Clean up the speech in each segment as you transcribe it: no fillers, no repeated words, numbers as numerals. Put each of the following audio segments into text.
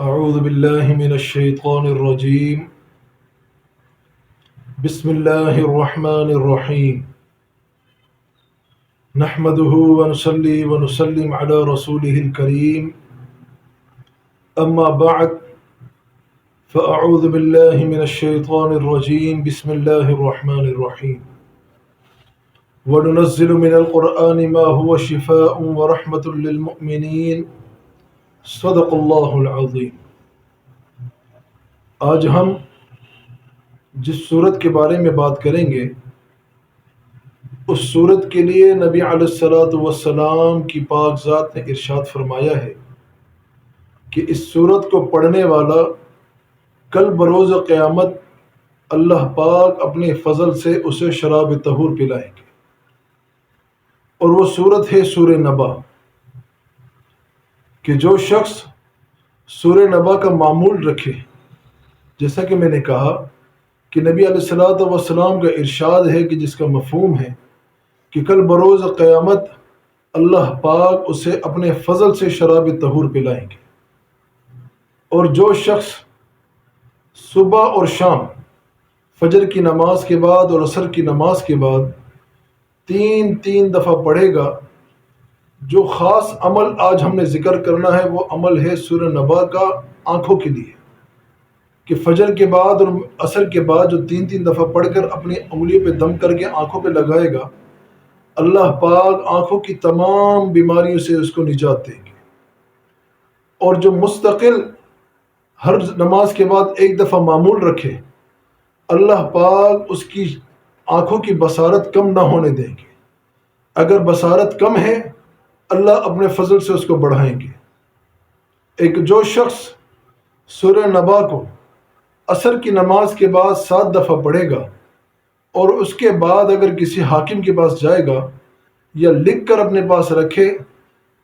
اعوذ باللہ من الشیطان الرجیم بسم اللہ الرحمن الرحیم نحمده ونصلی ونسلم علی رسولہ الکریم اما بعد فاعوذ باللہ من الشیطان الرجیم بسم اللہ الرحمن الرحیم وننزل من القرآن ما هو شفاء ورحمة للمؤمنین صدق اللہ العظیم۔ آج ہم جس صورت کے بارے میں بات کریں گے اس صورت کے لیے نبی علیہ الصلوۃ والسلام کی پاک ذات نے ارشاد فرمایا ہے کہ اس صورت کو پڑھنے والا کل بروز قیامت اللہ پاک اپنے فضل سے اسے شراب طہور پلائیں گے، اور وہ صورت ہے سورہ نبا۔ کہ جو شخص سورہ نبا کا معمول رکھے، جیسا کہ میں نے کہا کہ نبی علیہ الصلوۃ والسلام کا ارشاد ہے کہ جس کا مفہوم ہے کہ کل بروز قیامت اللہ پاک اسے اپنے فضل سے شراب طہور پلائیں گے، اور جو شخص صبح اور شام فجر کی نماز کے بعد اور عصر کی نماز کے بعد تین دفعہ پڑھے گا، جو خاص عمل آج ہم نے ذکر کرنا ہے وہ عمل ہے سورہ نبا کا آنکھوں کے لیے، کہ فجر کے بعد اور عصر کے بعد جو تین دفعہ پڑھ کر اپنی انگلیوں پہ دم کر کے آنکھوں پہ لگائے گا، اللہ پاک آنکھوں کی تمام بیماریوں سے اس کو نجات دیں گے۔ اور جو مستقل ہر نماز کے بعد ایک دفعہ معمول رکھے، اللہ پاک اس کی آنکھوں کی بصارت کم نہ ہونے دیں گے۔ اگر بصارت کم ہے اللہ اپنے فضل سے اس کو بڑھائیں گے۔ ایک جو شخص سورہ نبا کو عصر کی نماز کے بعد 7 دفعہ پڑھے گا، اور اس کے بعد اگر کسی حاکم کے پاس جائے گا یا لکھ کر اپنے پاس رکھے،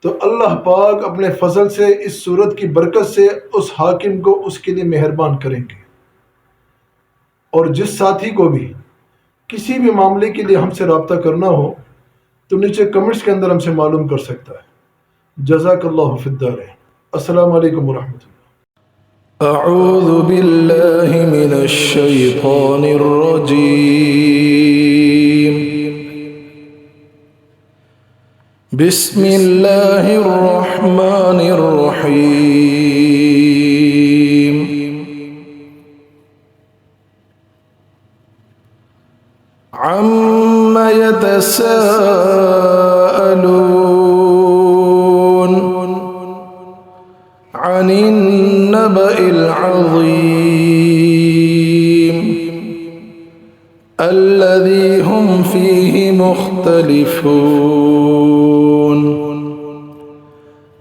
تو اللہ پاک اپنے فضل سے اس صورت کی برکت سے اس حاکم کو اس کے لیے مہربان کریں گے۔ اور جس ساتھی کو بھی کسی بھی معاملے کے لیے ہم سے رابطہ کرنا ہو تو نیچے کمنٹس کے اندر ہم سے معلوم کر سکتا ہے۔ جزاک اللہ فی الدارین۔ السلام علیکم ورحمۃ اللہ۔ اعوذ باللہ من الشیطان الرجیم، بسم اللہ الرحمن الرحیم۔ عم يتساءلون عن النبأ العظيم الذي هم فيه مختلفون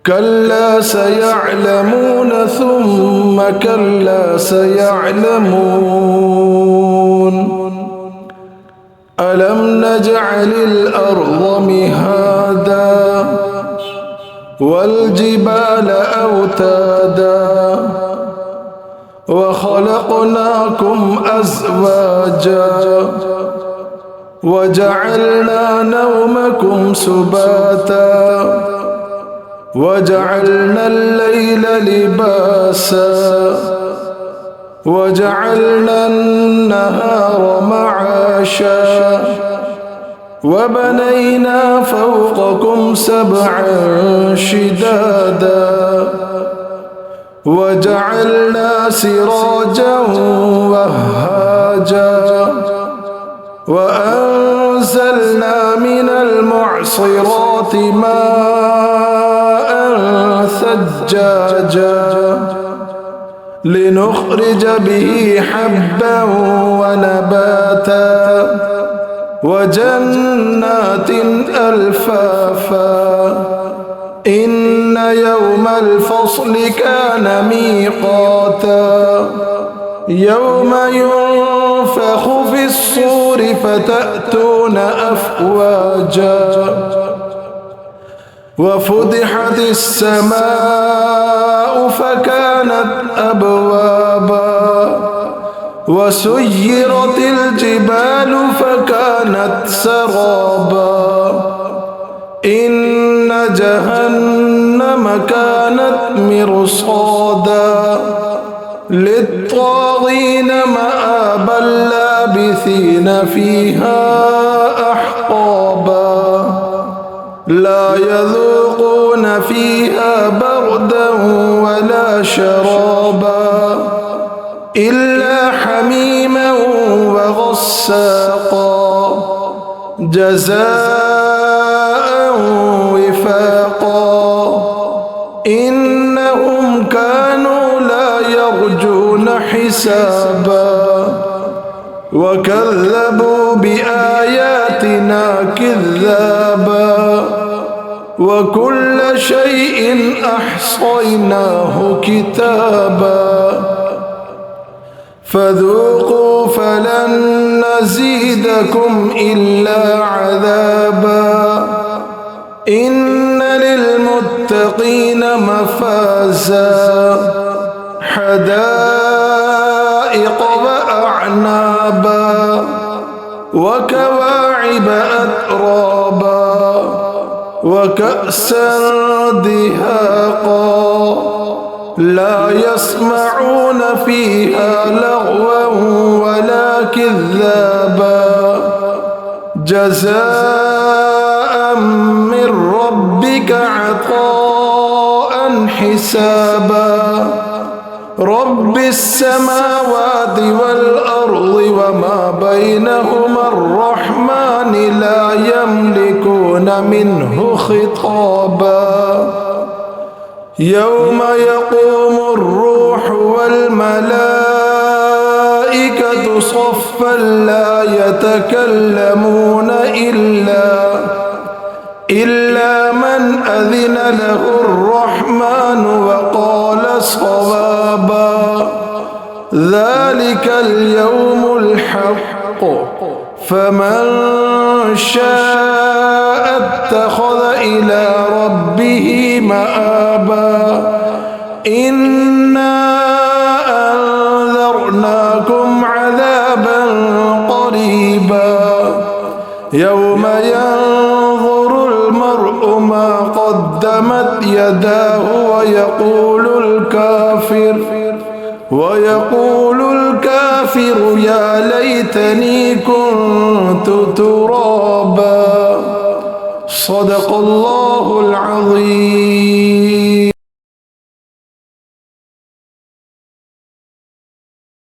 كلا سيعلمون ثم كلا سيعلمون ألم نجعل الأرض مهادا والجبال أوتادا وخلقناكم أزواجا وجعلنا نومكم سباتا وجعلنا الليل لباسا وجعلنا النهار معاشا وبنينا فوقكم سبعا شدادا وجعلنا سراجا وهاجا وأنزلنا من المعصرات ماء ثجاجا لنخرج به حبا ونباتا وجنات ألفافا إن يوم الفصل كان ميقاتا يوم ينفخ في الصور فتأتون أفواجا وفتحت السماء فكانت أبوابا وسيرت الجبال فكانت سرابا إن جهنم كانت مرصادا لابثين فيها أحقابا لا يذوقون فيها بردا ولا شرابا إلا حميما وغساقا جزاء وفاقا إنهم كانوا لا يرجون حسابا وكذبوا بآياتنا كذابا وكل شيء أحصيناه كتابا فذوقوا فلن نزيدكم إلا عذابا إن للمتقين مفازا حدائق وأعنابا وكواعب أترابا وكأسا دهاقا لا يسمعون فيها لغوا ولا كذابا جزاء من ربك عطاء حسابا رب السماوات والأرض وما بينهما الرحمن لا يملكون منه خطابا يوم يقوم الروح والملائكة صفا لا يتكلمون إلا من أذن له الرحمن وقال صوابا ذلك اليوم الحق فمن شاء اتخذ إلى ربه مآبا إنا أنذرناكم عذابا قريبا يوم ينظر المرء ما قدمت يداه ويقول الكافر يا ليتني كنت ترابا صدق الله العظيم.